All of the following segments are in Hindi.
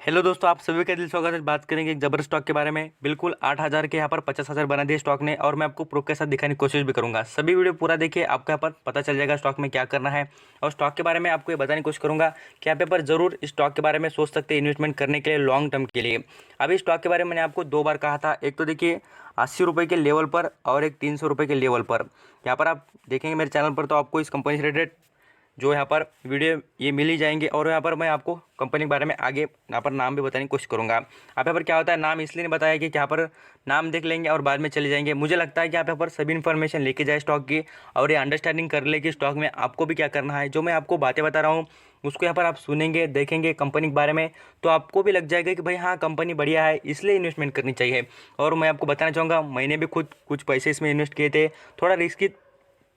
हेलो दोस्तों, आप सभी का दिल स्वागत है। बात करेंगे एक जबरदस्त स्टॉक के बारे में। बिल्कुल 8,000 के यहाँ पर 50,000 बना दिए स्टॉक ने, और मैं आपको प्रूफ के साथ दिखाने की कोशिश भी करूंगा। सभी वीडियो पूरा देखिए, आपको यहाँ पर पता चल जाएगा स्टॉक में क्या करना है। और स्टॉक के बारे में आपको ये बताने की कोशिश करूंगा कि आप यहाँ पर जरूर इस स्टॉक के बारे में सोच सकते हैं इन्वेस्टमेंट करने के लिए, लॉन्ग टर्म के लिए। अभी स्टॉक के बारे में मैंने आपको 2 बार कहा था। एक तो देखिए 80 रुपये के लेवल पर, और एक 300 रुपये के लेवल पर। यहाँ पर आप देखेंगे मेरे चैनल पर तो आपको इस कंपनी से रिलेटेड जो यहाँ पर वीडियो ये मिल ही जाएंगे। और यहाँ पर मैं आपको कंपनी के बारे में आगे यहाँ पर नाम भी बताने की कोशिश करूँगा। आप यहाँ पर क्या होता है, नाम इसलिए नहीं बताया कि यहाँ पर नाम देख लेंगे और बाद में चले जाएंगे। मुझे लगता है कि आप यहाँ पर सभी इन्फॉर्मेशन लेके जाए स्टॉक की, और ये अंडरस्टैंडिंग कर ले कि स्टॉक में आपको भी क्या करना है। जो मैं आपको बातें बता रहा हूँ उसको यहाँ पर आप सुनेंगे, देखेंगे कंपनी के बारे में, तो आपको भी लग जाएगा कि भाई हाँ कंपनी बढ़िया है, इसलिए इन्वेस्टमेंट करनी चाहिए। और मैं आपको बताना चाहूँगा, मैंने भी खुद कुछ पैसे इसमें इन्वेस्ट किए थे। थोड़ा रिस्की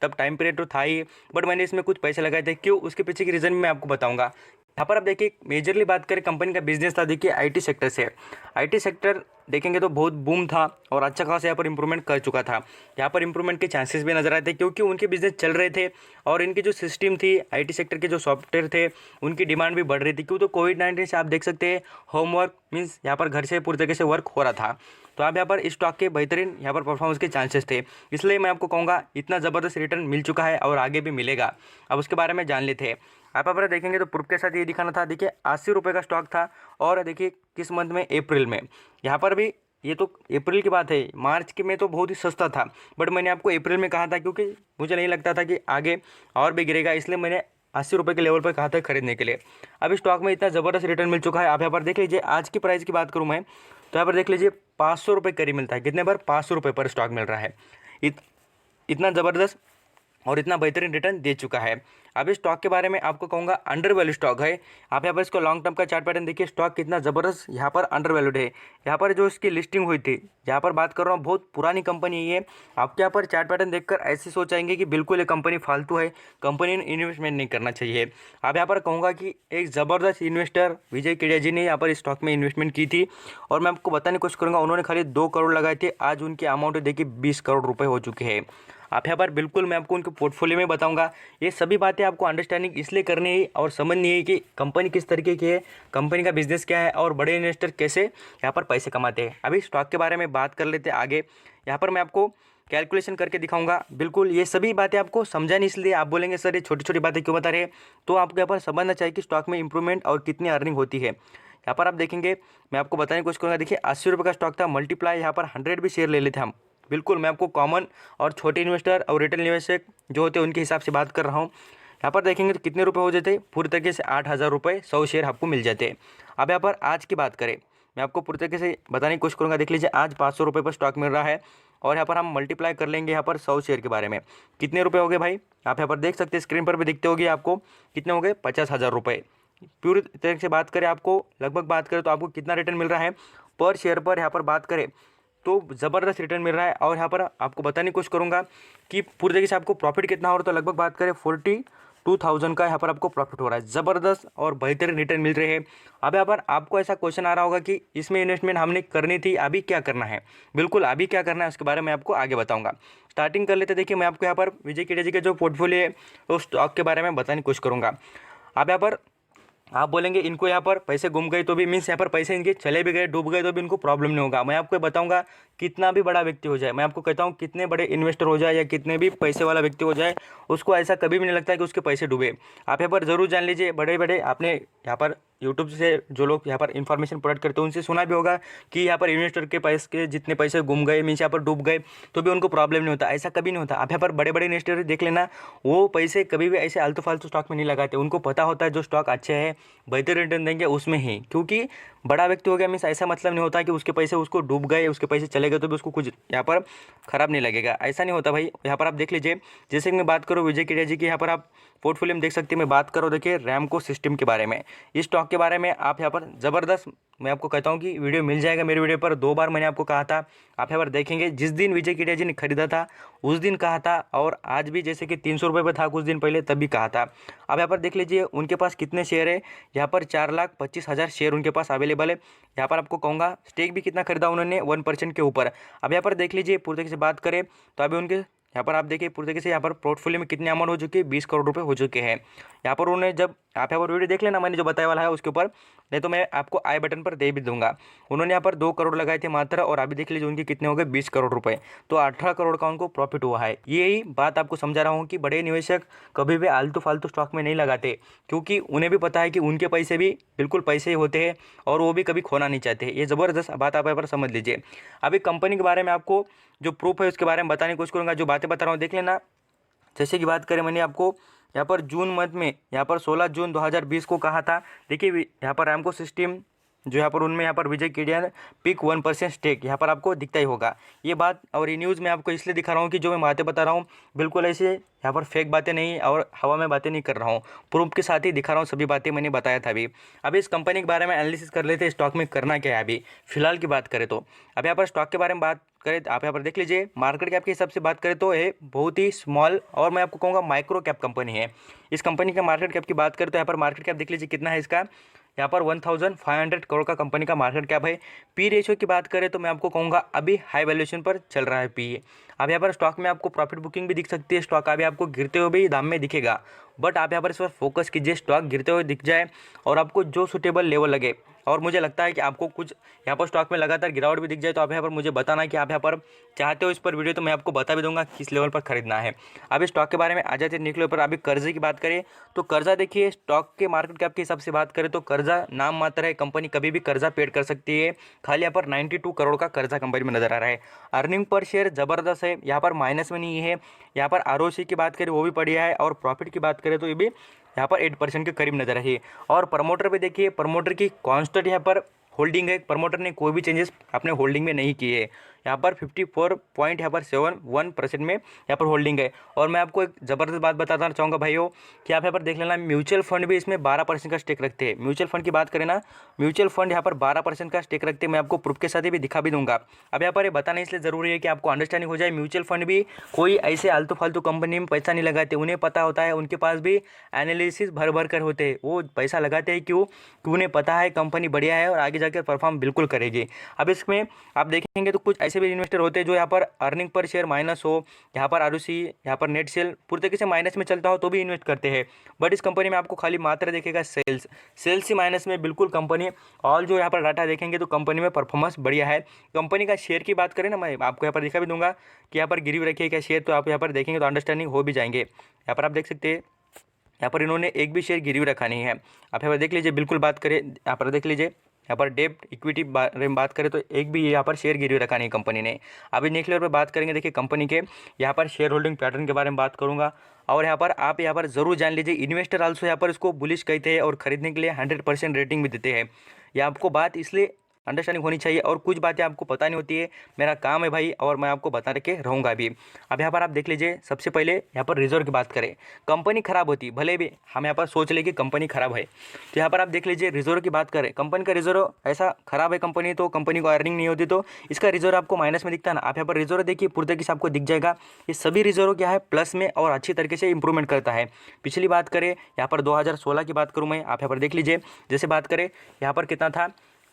तब टाइम पीरियड तो था ही, बट मैंने इसमें कुछ पैसे लगाए थे। क्यों, उसके पीछे की रीज़न मैं आपको बताऊंगा। यहाँ पर आप देखिए, मेजरली बात करें कंपनी का बिजनेस था, देखिए आईटी सेक्टर से। आईटी सेक्टर देखेंगे तो बहुत बूम था और अच्छा खासा यहाँ पर इंप्रूवमेंट कर चुका था। यहाँ पर इंप्रूवमेंट के चांसेस भी नजर आए थे, क्योंकि उनके बिजनेस चल रहे थे और इनकी जो सिस्टम थी, आईटी सेक्टर के जो सॉफ्टवेयर थे, उनकी डिमांड भी बढ़ रही थी। क्यों, तो कोविड-19 से आप देख सकते हैं होमवर्क मीन्स यहाँ पर घर से पूरी तरीके से वर्क हो रहा था। तो आप यहाँ पर इस स्टॉक के बेहतरीन यहाँ पर परफॉर्मेंस के चांसेस थे। इसलिए मैं आपको कहूँगा इतना ज़बरदस्त रिटर्न मिल चुका है और आगे भी मिलेगा। अब उसके बारे में जान लेते हैं। आप यहाँ पर देखेंगे तो प्रूफ के साथ ये दिखाना था। देखिए 80 रुपये का स्टॉक था, और देखिए किस मंथ में, अप्रैल में। यहाँ पर भी ये तो अप्रैल की बात है, मार्च के में तो बहुत ही सस्ता था, बट मैंने आपको अप्रैल में कहा था क्योंकि मुझे नहीं लगता था कि आगे और भी गिरेगा, इसलिए मैंने 80 रुपये के लेवल पर कहा था खरीदने के लिए। अभी स्टॉक में इतना ज़बरदस्त रिटर्न मिल चुका है। आप यहाँ पर देख लीजिए, आज की प्राइस की बात करूँ मैं तो यहाँ पर देख लीजिए 500 रुपये करीब मिलता है। कितने पर, 500 रुपये पर स्टॉक मिल रहा है। इतना ज़बरदस्त और इतना बेहतरीन रिटर्न दे चुका है। अब इस स्टॉक के बारे में आपको कहूँगा अंडर वैल्यू स्टॉक है। आप यहाँ पर इसको लॉन्ग टर्म का चार्ट पैटर्न देखिए, स्टॉक कितना ज़बरदस्त यहाँ पर अंडर वैल्यूड है। यहाँ पर जो इसकी लिस्टिंग हुई थी, यहाँ पर बात कर रहा हूँ, बहुत पुरानी कंपनी है ये। आपके यहाँ पर चार्ट पैटर्न देखकर ऐसे सोचाएंगे कि बिल्कुल ये कंपनी फालतू है, कंपनी ने इन्वेस्टमेंट नहीं करना चाहिए। आप यहाँ पर कहूँगा कि एक ज़बरदस्त इन्वेस्टर विजय केडिया जी ने यहाँ पर स्टॉक में इन्वेस्टमेंट की थी, और मैं आपको बताने की कोशिश करूँगा, उन्होंने खाली 2 करोड़ लगाए थे। आज उनकी अमाउंट देखिए 20 करोड़ रुपये हो चुके हैं। आप यहाँ पर बिल्कुल मैं आपको उनके पोर्टफोलियो में बताऊंगा। ये सभी बातें आपको अंडरस्टैंडिंग इसलिए करनी है और समझनी है कि कंपनी किस तरीके की है, कंपनी का बिजनेस क्या है, और बड़े इन्वेस्टर कैसे यहाँ पर पैसे कमाते हैं। अभी स्टॉक के बारे में बात कर लेते हैं आगे। यहाँ पर मैं आपको कैलकुलेशन करके दिखाऊंगा। बिल्कुल ये सभी बातें आपको समझानी, इसलिए आप बोलेंगे सर ये छोटी छोटी बातें क्यों बता रहे हैं, तो आपको यहाँ पर समझना चाहिए कि स्टॉक में इंप्रूवमेंट और कितनी अर्निंग होती है। यहाँ पर आप देखेंगे, मैं आपको बताने की कोशिश करूँगा। देखिए 80 रुपये का स्टॉक था, मल्टीप्लाई यहाँ पर 100 भी शेयर ले लेते हम। बिल्कुल मैं आपको कॉमन और छोटे इन्वेस्टर और रिटेल निवेशक जो होते हैं उनके हिसाब से बात कर रहा हूँ। यहाँ पर देखेंगे तो कितने रुपए हो जाते, पूरी तरीके से 8,000 रुपये 100 शेयर आपको मिल जाते हैं। अब यहाँ पर आज की बात करें, मैं आपको पूरी तरीके से बताने की कोशिश करूँगा। देख लीजिए आज 500 रुपये पर स्टॉक मिल रहा है, और यहाँ पर हम मल्टीप्लाई कर लेंगे यहाँ पर 100 शेयर के बारे में। कितने रुपये हो गए भाई, आप यहाँ पर देख सकते हैं, स्क्रीन पर भी दिखते होगी आपको। कितने हो गए, 50,000 रुपये। पूरी तरह से बात करें, आपको लगभग बात करें तो आपको कितना रिटर्न मिल रहा है पर शेयर पर, यहाँ पर बात करें तो ज़बरदस्त रिटर्न मिल रहा है। और यहाँ पर आपको बताने की कोशिश करूँगा कि पूरी तरीके से आपको प्रॉफिट कितना हो रहा है, तो लगभग बात करें 42,000 का यहाँ पर आपको प्रॉफिट हो रहा है। ज़बरदस्त और बेहतरीन रिटर्न मिल रहे हैं। अब यहाँ पर आपको ऐसा क्वेश्चन आ रहा होगा कि इसमें इन्वेस्टमेंट हमने करनी थी, अभी क्या करना है। बिल्कुल अभी क्या करना है उसके बारे में आपको आगे बताऊँगा। स्टार्टिंग कर लेते, देखिए मैं आपको यहाँ पर विजय केडिया जी का जो पोर्टफोलियो है उस स्टॉक के बारे में बताने की कोशिश करूँगा। अब यहाँ पर आप बोलेंगे इनको यहाँ पर पैसे गुम गए तो भी, मीन्स यहाँ पर पैसे इनके चले भी गए, डूब गए तो भी इनको प्रॉब्लम नहीं होगा। मैं आपको बताऊंगा कितना भी बड़ा व्यक्ति हो जाए, मैं आपको कहता हूँ कितने बड़े इन्वेस्टर हो जाए या कितने भी पैसे वाला व्यक्ति हो जाए, उसको ऐसा कभी भी नहीं लगता कि उसके पैसे डूबे। आप यहाँ पर ज़रूर जान लीजिए, बड़े बड़े आपने यहाँ पर यूट्यूब से जो लोग यहाँ पर इन्फॉर्मेशन प्रोवाइड करते हैं उनसे सुना भी होगा कि यहाँ पर इन्वेस्टर के पैसे के जितने पैसे गुम गए, मीन्स यहाँ पर डूब गए, तो भी उनको प्रॉब्लम नहीं होता। ऐसा कभी नहीं होता। आप यहाँ पर बड़े बड़े इन्वेस्टर देख लेना, वो पैसे कभी भी ऐसे आलतू फालतू स्टॉक में नहीं लगाते। उनको पता होता है जो स्टॉक अच्छे है, बेहतर रिटर्न देंगे उसमें ही। क्योंकि बड़ा व्यक्ति हो गया मीन्स ऐसा मतलब नहीं होता कि उसके पैसे उसको डूब गए, उसके पैसे चले गए तो भी उसको कुछ यहाँ पर खराब नहीं लगेगा, ऐसा नहीं होता भाई। यहाँ पर आप देख लीजिए, जैसे कि मैं बात करूँ विजय केडिया जी की, यहाँ पर आप पोर्टफोलियो में देख सकते हैं। मैं बात करूँ देखिए रैमको सिस्टम के बारे में, इस स्टॉक के बारे में आप यहाँ पर ज़बरदस्त, मैं आपको कहता हूँ कि वीडियो मिल जाएगा मेरे वीडियो पर। 2 बार मैंने आपको कहा था, आप यहाँ पर देखेंगे। जिस दिन विजय केडिया जी ने खरीदा था उस दिन कहा था, और आज भी जैसे कि 300 रुपये पर था कुछ दिन पहले तब भी कहा था। अब यहाँ पर देख लीजिए उनके पास कितने शेयर है, यहाँ पर 4,25,000 शेयर उनके पास अवेलेबल है। यहाँ पर आपको कहूँगा स्टेक भी कितना खरीदा उन्होंने, 1% के ऊपर। अब यहाँ पर देख लीजिए पूरी तरीके से बात करें तो अभी उनके यहाँ पर आप देखिए पूरी तरीके से यहाँ पर पोर्टफोलियो में कितने अमाउंट हो चुके हैं, 20 करोड़ रुपए हो चुके हैं। यहाँ पर उन्होंने जब आप यहाँ पर वीडियो देख लेना, मैंने जो बताया वाला है उसके ऊपर, नहीं तो मैं आपको आई बटन पर दे भी दूंगा। उन्होंने यहाँ पर 2 करोड़ लगाए थे मात्र, और अभी देख लीजिए उनके कितने हो गए, 20 करोड़ रुपए, तो 18 करोड़ का उनको प्रॉफिट हुआ है। यही बात आपको समझा रहा हूँ कि बड़े निवेशक कभी भी आलतू फालतू स्टॉक में नहीं लगाते, क्योंकि उन्हें भी पता है कि उनके पैसे भी बिल्कुल पैसे ही होते हैं और वो भी कभी खोना नहीं चाहते। ये ज़बरदस्त बात आप यहाँ पर समझ लीजिए। अभी कंपनी के बारे में आपको जो प्रूफ है उसके बारे में बताने की कोशिश करूँगा, जो बातें बता रहा हूँ देख लेना। जैसे कि बात करें, मैंने आपको यहाँ पर जून मंथ में यहाँ पर 16 जून 2020 को कहा था। देखिए यहाँ पर रैमको सिस्टम जो यहाँ पर उनमें यहाँ पर विजय केडिया पिक 1% स्टेक यहाँ पर आपको दिखता ही होगा ये बात। और ये न्यूज़ मैं आपको इसलिए दिखा रहा हूँ कि जो मैं बातें बता रहा हूँ बिल्कुल ऐसे यहाँ पर फेक बातें नहीं और हवा में बातें नहीं कर रहा हूँ, प्रूफ के साथ ही दिखा रहा हूँ, सभी बातें मैंने बताया था अभी। अभी इस कंपनी के बारे में एनालिसिस कर लेते हैं, स्टॉक में करना क्या है अभी फिलहाल की बात करें तो। अब यहाँ पर स्टॉक के बारे में बात करें, आप यहाँ पर देख लीजिए, मार्केट कैप के हिसाब से बात करें तो ये बहुत ही स्मॉल और मैं आपको कहूँगा माइक्रो कैप कंपनी है। इस कंपनी का मार्केट कैप की बात करें तो यहाँ पर मार्केट कैप देख लीजिए कितना है इसका, यहाँ पर 1500 करोड़ का कंपनी का मार्केट कैप है। पी रेशियो की बात करें तो मैं आपको कहूँगा अभी हाई वैल्यूएशन पर चल रहा है पी। अब यहाँ पर स्टॉक में आपको प्रॉफिट बुकिंग भी दिख सकती है, स्टॉक अभी आपको गिरते हुए भी दाम में दिखेगा, बट आप यहाँ पर इस पर फोकस कीजिए, स्टॉक गिरते हुए दिख जाए और आपको जो सुटेबल लेवल लगे। और मुझे लगता है कि आपको कुछ यहाँ पर स्टॉक में लगातार गिरावट भी दिख जाए तो आप यहाँ पर मुझे बताना कि आप यहाँ पर चाहते हो इस पर वीडियो, तो मैं आपको बता भी दूंगा किस लेवल पर खरीदना है। अभी स्टॉक के बारे में आ जाते हैं निकले पर। अभी कर्जे की बात करें तो कर्जा देखिए, स्टॉक के मार्केट कैप के हिसाब से बात करें तो कर्जा नाम मात्र है, कंपनी कभी भी कर्जा पेड कर सकती है। खाली यहाँ पर 92 करोड़ का कर्जा कंपनी में नजर आ रहा है। अर्निंग पर शेयर जबरदस्त है, यहाँ पर माइनस में नहीं है। यहाँ पर आरओसी की बात करें वो भी बढ़िया है, और प्रॉफिट की बात करें तो ये भी यहाँ पर 8% के करीब नजर है। और प्रमोटर पे देखिए, प्रमोटर की कांस्टेंट यहाँ पर होल्डिंग है, प्रमोटर ने कोई भी चेंजेस अपने होल्डिंग में नहीं किए। यहाँ पर 54.71% में यहाँ पर होल्डिंग है। और मैं आपको एक ज़बरदस्त बात बताना चाहूँगा भाइयों कि आप यहाँ पर देख लेना, म्यूचुअल फंड भी इसमें 12% का स्टेक रखते हैं। म्यूचुअल फंड की बात करें ना, म्यूचुअल फंड यहाँ पर 12% का स्टेक रखते हैं। मैं आपको प्रूफ के साथ ही भी दिखा भी दूंगा। अब यहाँ पर ये बताना इसलिए ज़रूरी है कि आपको अंडरस्टैंडिंग हो जाए, म्यूचुअल फंड भी कोई ऐसे आलतू फालतू कंपनी में पैसा नहीं लगाते। उन्हें पता होता है, उनके पास भी एनालिसिस भर भर कर होते हैं। वो पैसा लगाते हैं क्यों? क्योंकि उन्हें पता है कंपनी बढ़िया है और आगे जाकर परफॉर्म बिल्कुल करेगी। अब इसमें आप देखेंगे तो कुछ ऐसे भी इन्वेस्टर होते हैं जो यहाँ पर अर्निंग पर शेयर माइनस हो, यहाँ पर आरओसी, यहाँ पर नेट सेल पूरी तरीके से माइनस में चलता हो तो भी इन्वेस्ट करते हैं। बट इस कंपनी में आपको खाली मात्र देखेगा सेल्स ही माइनस में बिल्कुल कंपनी। ऑल जो यहाँ पर डाटा देखेंगे तो कंपनी में परफॉर्मेंस बढ़िया है। कंपनी का शेयर की बात करें ना, मैं आपको यहाँ पर दिखा भी दूंगा कि यहाँ पर गिरवी रखिए क्या शेयर, तो आप यहाँ पर देखेंगे तो अंडरस्टैंडिंग हो भी जाएंगे। यहाँ पर आप देख सकते हैं, यहाँ पर इन्होंने एक भी शेयर गिरवी रखा नहीं है। आप यहाँ पर देख लीजिए, बिल्कुल बात करें यहाँ पर देख लीजिए, यहाँ पर डेब्ट इक्विटी बारे में बात करें तो एक भी यहाँ पर शेयर गिरवी रखा नहीं कंपनी ने। अभी नेक्स्ट लेवल पर बात करेंगे, देखिए कंपनी के यहाँ पर शेयर होल्डिंग पैटर्न के बारे में बात करूँगा। और यहाँ पर आप यहाँ पर ज़रूर जान लीजिए, इन्वेस्टर आल्सो यहाँ पर इसको बुलिश कहते हैं और खरीदने के लिए 100% रेटिंग भी देते हैं। यह आपको बात इसलिए अंडरस्टैंडिंग होनी चाहिए, और कुछ बातें आपको पता नहीं होती है, मेरा काम है भाई और मैं आपको बता के रहूँगा अभी। अब यहाँ पर आप देख लीजिए, सबसे पहले यहाँ पर रिजर्व की बात करें, कंपनी खराब होती भले भी हम यहाँ पर सोच ले कि कंपनी खराब है, तो यहाँ पर आप देख लीजिए रिजर्व की बात करें, कंपनी का रिजर्व ऐसा खराब है कंपनी, तो कंपनी को अर्निंग नहीं होती तो इसका रिजर्व आपको माइनस में दिखता है ना। आप यहाँ पर रिजर्व देखिए, पूरी तरीके से आपको दिख जाएगा ये सभी रिजर्व क्या है, प्लस में और अच्छी तरीके से इंप्रूवमेंट करता है। पिछली बात करें यहाँ पर 2016 की बात करूँ मैं, आप यहाँ पर देख लीजिए, जैसे बात करें यहाँ पर कितना था,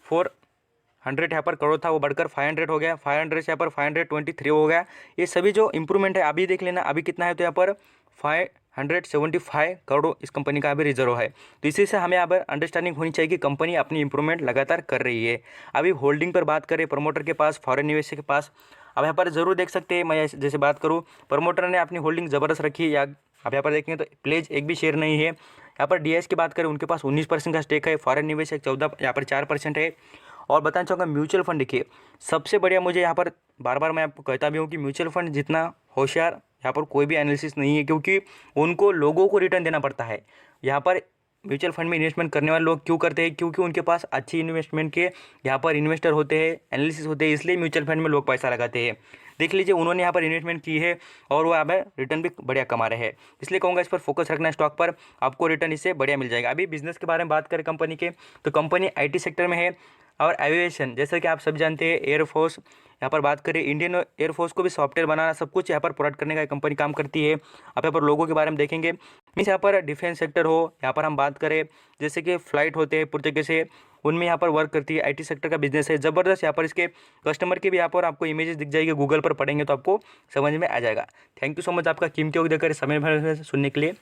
400 यहाँ पर करोड़ था, वो बढ़कर 500 हो गया, 500 से यहाँ पर 523 हो गया। ये सभी जो इंप्रूवमेंट है अभी देख लेना, अभी कितना है तो यहाँ पर 575 करोड़ इस कंपनी का अभी रिजर्व है। तो इसी से हमें यहाँ पर अंडरस्टैंडिंग होनी चाहिए कि कंपनी अपनी इंप्रूवमेंट लगातार कर रही है। अभी होल्डिंग पर बात करें, प्रमोटर के पास, फॉरेन निवेशक के पास, अब यहाँ पर जरूर देख सकते हैं, मैं जैसे बात करूँ प्रमोटर ने अपनी होल्डिंग ज़बरदस्त रखी है। या अब यहाँ पर देखेंगे तो प्लेज एक भी शेयर नहीं है। यहाँ पर डीएस की बात करें, उनके पास 19% का स्टेक है, फॉरेन निवेशक 14, यहाँ पर 4% है। और बताना चाहूँगा म्यूचुअल फंड देखिए, सबसे बढ़िया मुझे यहाँ पर बार बार मैं आपको कहता भी हूँ कि म्यूचुअल फंड जितना होशियार यहाँ पर कोई भी एनालिसिस नहीं है, क्योंकि उनको लोगों को रिटर्न देना पड़ता है। यहाँ पर म्यूचुअल फंड में इन्वेस्टमेंट करने वाले लोग क्यों करते हैं, क्योंकि उनके पास अच्छी इन्वेस्टमेंट के यहाँ पर इन्वेस्टर होते हैं, एनालिसिस होते हैं, इसलिए म्यूचुअल फंड में लोग पैसा लगाते हैं। देख लीजिए उन्होंने यहाँ पर इन्वेस्टमेंट की है और वो यहाँ पर रिटर्न भी बढ़िया कमा रहे हैं, इसलिए कहूँगा इस पर फोकस रखना, स्टॉक पर आपको रिटर्न इससे बढ़िया मिल जाएगा। अभी बिजनेस के बारे में बात करें कंपनी के, तो कंपनी IT सेक्टर में है और एविएशन, जैसे कि आप सब जानते हैं, एयरफोर्स, यहाँ पर बात करें इंडियन एयरफोर्स को भी सॉफ्टवेयर बनाना सब कुछ यहाँ पर प्रोडक्ट करने का कंपनी काम करती है। आप यहाँ पर लोगों के बारे में देखेंगे, मीन्स यहाँ पर डिफेंस सेक्टर हो, यहाँ पर हम बात करें जैसे कि फ्लाइट होते हैं पूरी तरीके से, उनमें यहाँ पर वर्क करती है। IT सेक्टर का बिजनेस है ज़बरदस्त। यहाँ पर इसके कस्टमर के भी यहाँ पर आपको इमेजेस दिख जाएगी, गूगल पर पढ़ेंगे तो आपको समझ में आ जाएगा। थैंक यू सो मच आपका कीमती वक्त देकर समय भर सुनने के लिए।